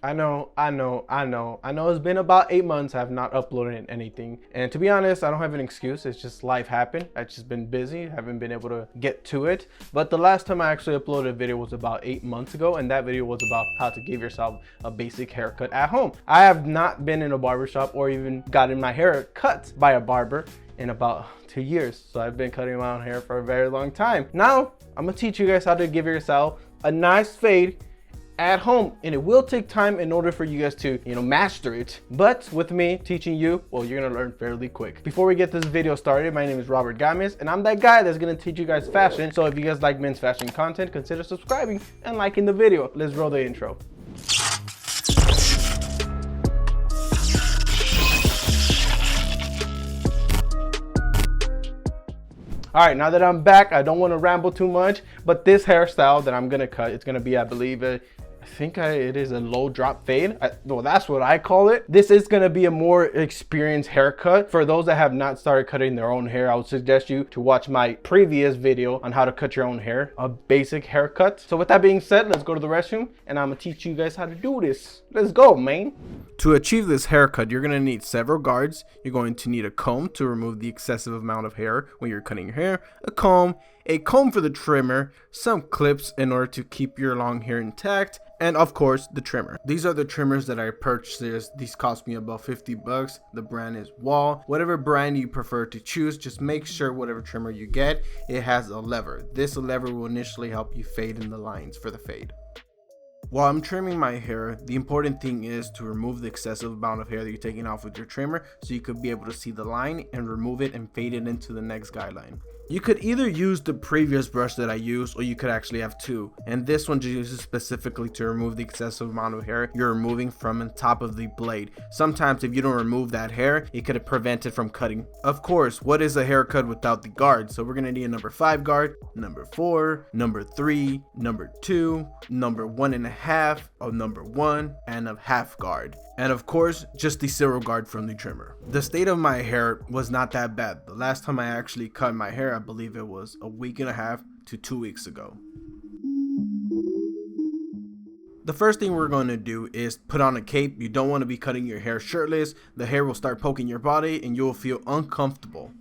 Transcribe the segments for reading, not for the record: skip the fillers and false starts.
I know it's been about 8 months. I have not uploaded anything. And to be honest, I don't have an excuse. It's just life happened. I've just been busy. Haven't been able to get to it. But the last time I actually uploaded a video was about 8 months ago. And that video was about how to give yourself a basic haircut at home. I have not been in a barbershop or even gotten my hair cut by a barber in about 2 years. So I've been cutting my own hair for a very long time. Now, I'm gonna teach you guys how to give yourself a nice fade at home, and it will take time in order for you guys to master it, but with me teaching you, well, you're gonna learn fairly quick. Before we get this video started, my name is Robert Gomez and I'm that guy that's gonna teach you guys fashion. So if you guys like men's fashion content, consider subscribing and liking the video. Let's roll the intro. All right, now that I'm back, I don't want to ramble too much, but this hairstyle that I'm gonna cut, it's gonna be, I believe, it is a low drop fade. Well, that's what I call it. This is gonna be a more experienced haircut. For those that have not started cutting their own hair, I would suggest you to watch my previous video on how to cut your own hair, a basic haircut. So with that being said, let's go to the restroom and I'm gonna teach you guys how to do this. Let's go, man. To achieve this haircut, you're gonna need several guards. You're going to need a comb to remove the excessive amount of hair when you're cutting your hair, a comb for the trimmer, some clips in order to keep your long hair intact, and of course the trimmer. These are the trimmers that I purchased. These cost me about 50 bucks. The brand is Wall. Whatever brand you prefer to choose, just make sure whatever trimmer you get, it has a lever. This lever will initially help you fade in the lines for the fade. While I'm trimming my hair, the important thing is to remove the excessive amount of hair that you're taking off with your trimmer so you could be able to see the line and remove it and fade it into the next guideline. You could either use the previous brush that I used, or you could actually have two. And this one just uses specifically to remove the excessive amount of hair you're removing from the top of the blade. Sometimes if you don't remove that hair, it could prevent it from cutting. Of course, what is a haircut without the guard? So we're gonna need a number 5 guard, number 4, number 3, number 2, number 1.5, a number 1, and a half guard. And of course, just the 0 guard from the trimmer. The state of my hair was not that bad. The last time I actually cut my hair, I believe it was a week and a half to 2 weeks ago. The first thing we're going to do is put on a cape. You don't want to be cutting your hair shirtless. The hair will start poking your body and you will feel uncomfortable.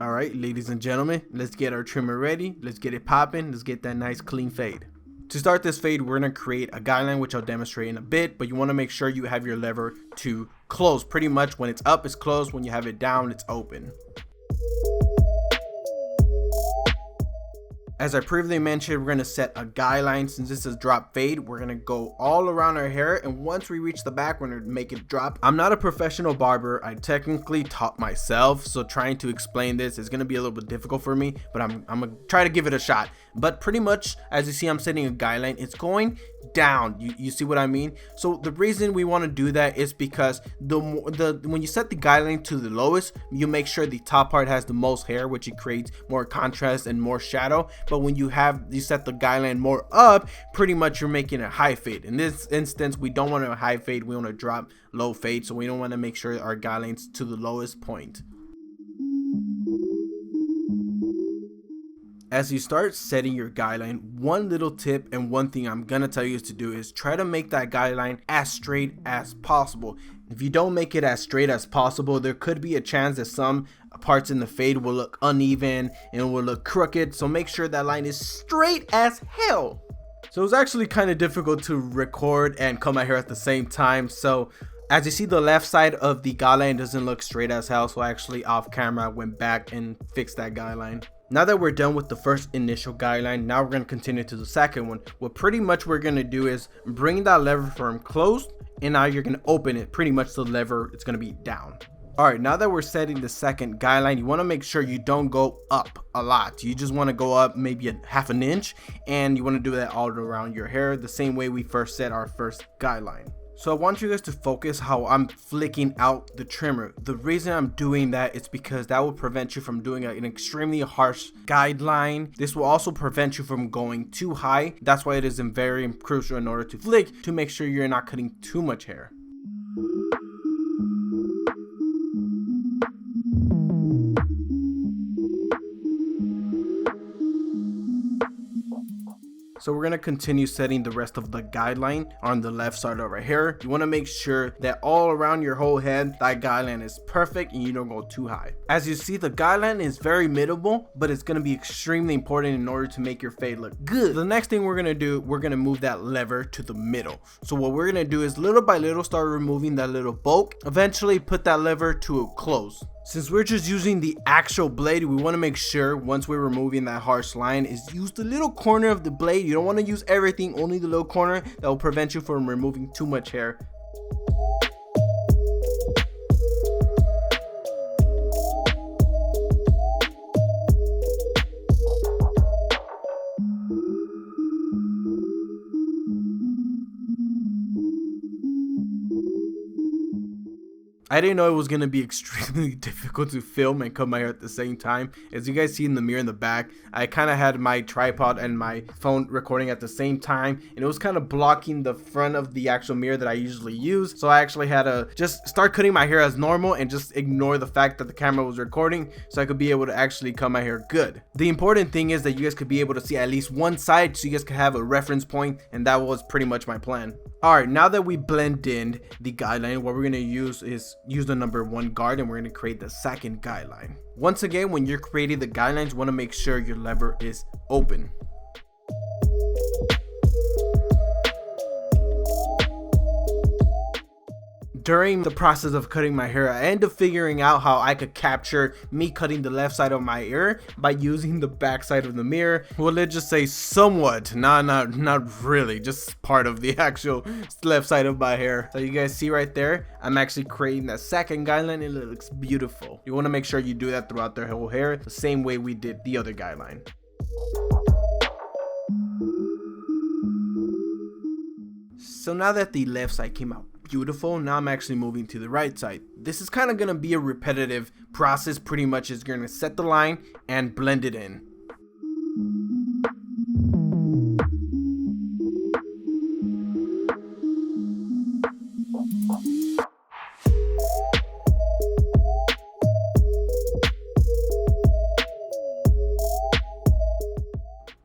All right, ladies and gentlemen, let's get our trimmer ready. Let's get it popping. Let's get that nice clean fade. To start this fade, we're going to create a guideline, which I'll demonstrate in a bit, but you want to make sure you have your lever to close. Pretty much when it's up, it's closed. When you have it down, it's open. As I previously mentioned, we're going to set a guideline. Since this is drop fade, we're going to go all around our hair, and once we reach the back, we're going to make it drop. I'm not a professional barber. I technically taught myself, so trying to explain this is going to be a little bit difficult for me, but I'm going to try to give it a shot. But pretty much, as you see, I'm setting a guideline. It's going down. You see what I mean? So the reason we want to do that is because when you set the guideline to the lowest, you make sure the top part has the most hair, which it creates more contrast and more shadow. But when you set the guideline more up, pretty much you're making a high fade. In this instance, we don't want a high fade. We want to drop low fade. So we don't want to make sure our guideline's to the lowest point. As you start setting your guideline, one little tip and one thing I'm gonna tell you is to do is try to make that guideline as straight as possible. If you don't make it as straight as possible, there could be a chance that some parts in the fade will look uneven and will look crooked. So make sure that line is straight as hell. So it's actually kind of difficult to record and cut my hair at the same time. So as you see, the left side of the guideline doesn't look straight as hell. So actually off camera, I went back and fixed that guideline. Now that we're done with the first initial guideline, now we're going to continue to the second one. What pretty much we're going to do is bring that lever from closed, and now you're going to open it. Pretty much the lever, it's going to be down. All right, now that we're setting the second guideline, you want to make sure you don't go up a lot. You just want to go up maybe half an inch, and you want to do that all around your hair the same way we first set our first guideline. So I want you guys to focus how I'm flicking out the trimmer. The reason I'm doing that is because that will prevent you from doing an extremely harsh guideline. This will also prevent you from going too high. That's why it is very crucial in order to flick to make sure you're not cutting too much hair. So we're gonna continue setting the rest of the guideline on the left side over here. You wanna make sure that all around your whole head, that guideline is perfect and you don't go too high. As you see, the guideline is very middleable, but it's gonna be extremely important in order to make your fade look good. The next thing we're gonna do, we're gonna move that lever to the middle. So what we're gonna do is little by little start removing that little bulk. Eventually put that lever to a close. Since we're just using the actual blade, we want to make sure once we're removing that harsh line is use the little corner of the blade. You don't want to use everything, only the little corner. That will prevent you from removing too much hair. I didn't know it was going to be extremely difficult to film and cut my hair at the same time. As you guys see in the mirror in the back, I kind of had my tripod and my phone recording at the same time, and it was kind of blocking the front of the actual mirror that I usually use. So I actually had to just start cutting my hair as normal and just ignore the fact that the camera was recording so I could be able to actually cut my hair good. The important thing is that you guys could be able to see at least one side so you guys could have a reference point, and that was pretty much my plan. Alright, now that we blend in the guideline, what we're going to use is use the number 1 guard, and we're going to create the second guideline. Once again, when you're creating the guidelines, you want to make sure your lever is open. During the process of cutting my hair, I ended up figuring out how I could capture me cutting the left side of my ear by using the back side of the mirror. Well, let's just say somewhat, not really, just part of the actual left side of my hair. So you guys see right there, I'm actually creating that second guideline, and it looks beautiful. You want to make sure you do that throughout their whole hair, the same way we did the other guideline. So now that the left side came out beautiful, now I'm actually moving to the right side. This is kind of going to be a repetitive process. Pretty much is going to set the line and blend it in.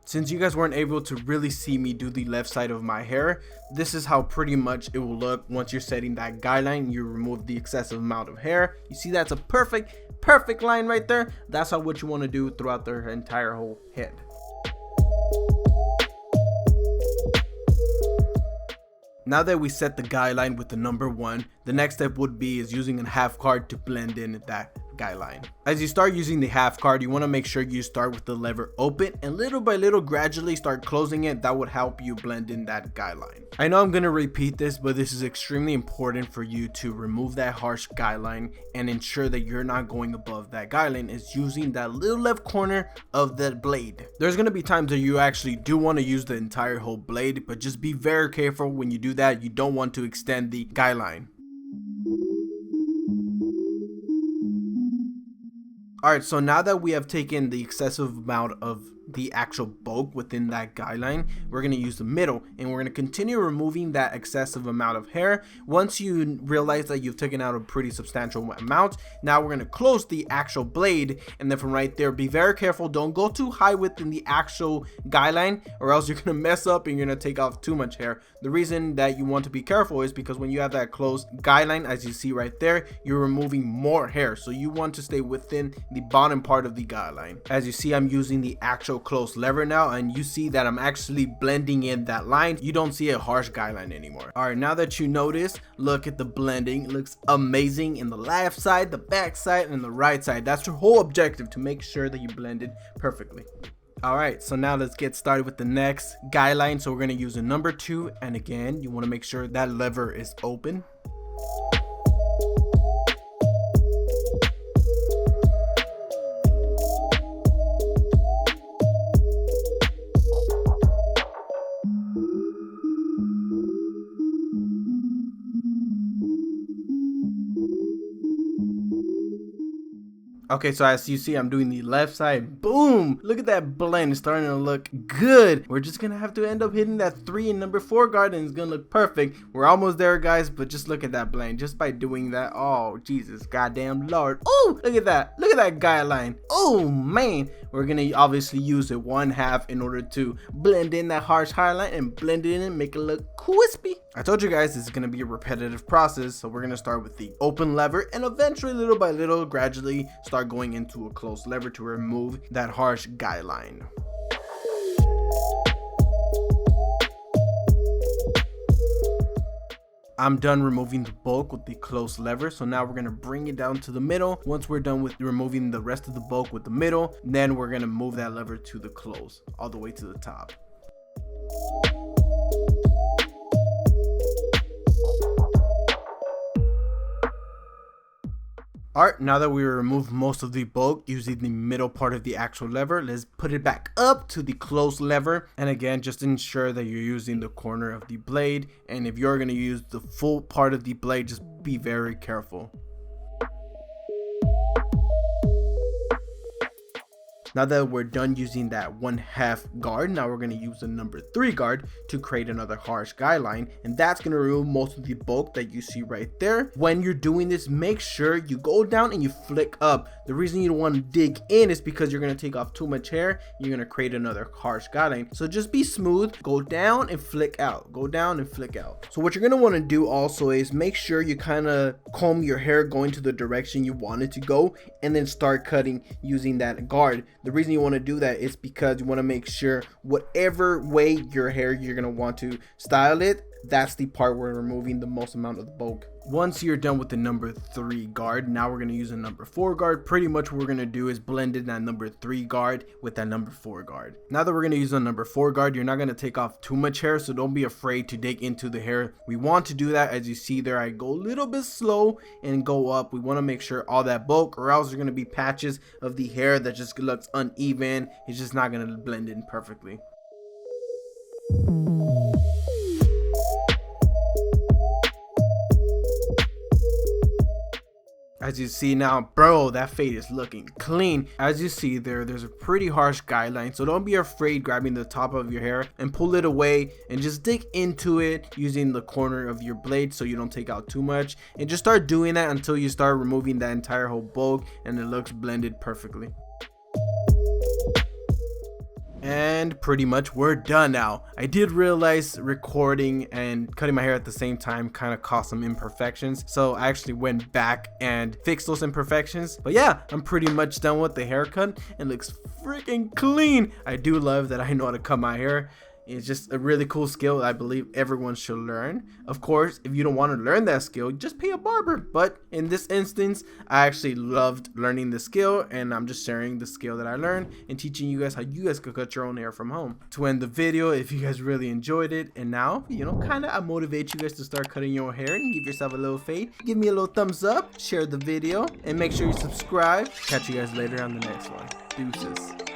Since you guys weren't able to really see me do the left side of my hair, this is how pretty much it will look once you're setting that guideline. You remove the excessive amount of hair. You see that's a perfect line right there. That's how what you want to do throughout their entire whole head. Now that we set the guideline with the number 1, the next step would be is using a half card to blend in that guideline. As you start using the half card, you want to make sure you start with the lever open and little by little gradually start closing it. That would help you blend in that guideline. I know I'm going to repeat this, but this is extremely important for you to remove that harsh guideline and ensure that you're not going above that guideline is using that little left corner of the blade. There's going to be times that you actually do want to use the entire whole blade, but just be very careful when you do that. You don't want to extend the guideline. Alright, so now that we have taken the excessive amount of the actual bulk within that guideline, we're going to use the middle, and we're going to continue removing that excessive amount of hair. Once you realize that you've taken out a pretty substantial amount, now we're going to close the actual blade, and then from right there, be very careful. Don't go too high within the actual guideline, or else you're going to mess up and you're going to take off too much hair. The reason that you want to be careful is because when you have that closed guideline, as you see right there, you're removing more hair. So you want to stay within the bottom part of the guideline. As you see, I'm using the actual close lever now, and you see that I'm actually blending in that line. You don't see a harsh guideline anymore. All right, now that you notice, look at the blending. It looks amazing in the left side, the back side, and the right side. That's your whole objective, to make sure that you blend it perfectly. All right, so now let's get started with the next guideline. So we're going to use a number 2, and again, you want to make sure that lever is open. Okay, so as you see, I'm doing the left side. Boom! Look at that blend. It's starting to look good. We're just gonna have to end up hitting that 3 and number 4 guard, and it's gonna look perfect. We're almost there, guys, but just look at that blend. Just by doing that, oh, Jesus, goddamn Lord. Oh, look at that. Look at that guideline. Oh, man. We're gonna obviously use it 1/2 in order to blend in that harsh highlight and blend it in and make it look crispy. I told you guys this is gonna be a repetitive process, so we're gonna start with the open lever and eventually, little by little, gradually start going into a closed lever to remove that harsh guideline. I'm done removing the bulk with the closed lever, so now we're gonna bring it down to the middle. Once we're done with removing the rest of the bulk with the middle, then we're gonna move that lever to the close, all the way to the top. Alright, now that we removed most of the bulk using the middle part of the actual lever, let's put it back up to the closed lever. And again, just ensure that you're using the corner of the blade. And if you're going to use the full part of the blade, just be very careful. Now that we're done using that 1/2 guard, now we're going to use the number 3 guard to create another harsh guideline, and that's going to remove most of the bulk that you see right there. When you're doing this, make sure you go down and you flick up. The reason you don't want to dig in is because you're going to take off too much hair. You're going to create another harsh guideline. So just be smooth, go down and flick out, go down and flick out. So what you're going to want to do also is make sure you kind of comb your hair going to the direction you want it to go, and then start cutting using that guard. The reason you want to do that is because you want to make sure whatever way your hair you're going to want to style it, that's the part where we're removing the most amount of the bulk. Once you're done with the number 3 guard, now we're going to use a number 4 guard. Pretty much what we're going to do is blend in that number 3 guard with that number 4 guard. Now that we're going to use a number 4 guard, you're not going to take off too much hair, so don't be afraid to dig into the hair. We want to do that. As you see there, I go a little bit slow and go up. We want to make sure all that bulk, or else there's going to be patches of the hair that just looks uneven. It's just not going to blend in perfectly. As you see now, bro, that fade is looking clean. As you see there's a pretty harsh guideline, so don't be afraid grabbing the top of your hair and pull it away and just dig into it using the corner of your blade so you don't take out too much, and just start doing that until you start removing that entire whole bulk and it looks blended perfectly. And pretty much we're done now. I did realize recording and cutting my hair at the same time kind of caused some imperfections, so I actually went back and fixed those imperfections. But yeah, I'm pretty much done with the haircut and looks freaking clean. I do love that I know how to cut my hair. It's just a really cool skill I believe everyone should learn. Of course, if you don't want to learn that skill, just pay a barber. But in this instance, I actually loved learning the skill, and I'm just sharing the skill that I learned and teaching you guys how you guys could cut your own hair from home. To end the video, if you guys really enjoyed it, and now, you know, kind of I motivate you guys to start cutting your hair and give yourself a little fade, give me a little thumbs up, share the video, and make sure you subscribe. Catch you guys later on the next one. Deuces.